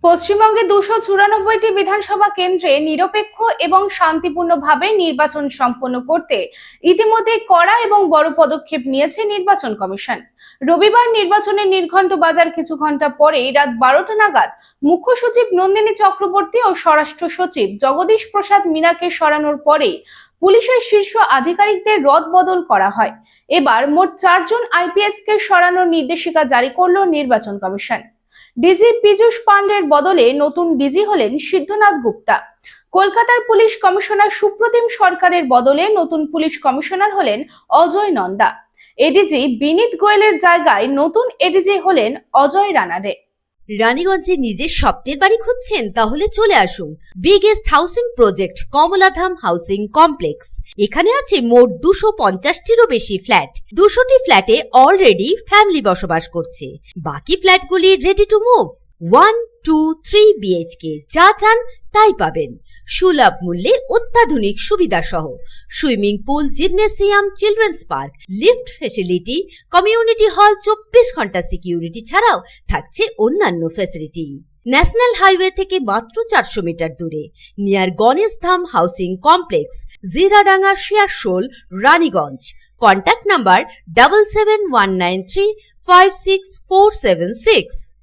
পশ্চিমবঙ্গে 294টি বিধানসভা কেন্দ্রে নিরপেক্ষ এবং শান্তিপূর্ণভাবে নির্বাচন সম্পন্ন করতে ইতিমধ্যে কড়া এবং বড় পদক্ষেপ নিয়েছে নির্বাচন কমিশন। রবিবার নির্বাচনের নির্ঘণ্ট বাজার কিছু ঘন্টা পরেই রাত 12টা নাগাদ মুখ্য সচিব নন্দিনী চক্রবর্তী ও স্বরাষ্ট্র সচিব জগদীশ প্রসাদ মীনাকে সরানোর পরেই পুলিশের শীর্ষ আধিকারিকদের রদবদল করা হয়। এবার মোট 4 জন আইপিএস কে সরানোর নির্দেশিকা জারি করল নির্বাচন কমিশন। ডিজি পীযূষ পান্ডের বদলে নতুন ডিজি হলেন সিদ্ধনাথ গুপ্তা। কলকাতার পুলিশ কমিশনার সুপ্রতিম সরকারের বদলে নতুন পুলিশ কমিশনার হলেন অজয় নন্দা। এডিজি বিনীত গোয়েলের জায়গায় নতুন এডিজি হলেন অজয় রানারে। রানীগঞ্জে নিজের স্বপ্নের বাড়ি খুঁজছেন? তাহলে চলে আসুন biggest housing project Kamaladham housing complex. এখানে আছে মোট 250টিরও বেশি ফ্ল্যাট। 200টি ফ্ল্যাটে অলরেডি ফ্যামিলি বসবাস করছে, বাকি ফ্ল্যাটগুলি রেডি টু মুভ। 1, 2, 3 বিএইচকে যা চান তাই পাবেন, সুলভ মূল্যে অত্যাধুনিক সুবিধা সহ। Swimming pool, gymnasium, children's park, lift facility, community hall, 24 ঘন্টা সিকিউরিটি ছাড়াও থাকছে অন্যান্য ফেসিলিটি। ন্যাশনাল হাইওয়ে থেকে মাত্র 400 মিটার দূরে, near Ganesh Dham housing complex, Jiradanga, Searsole, Raniganj. Contact number 7719356476।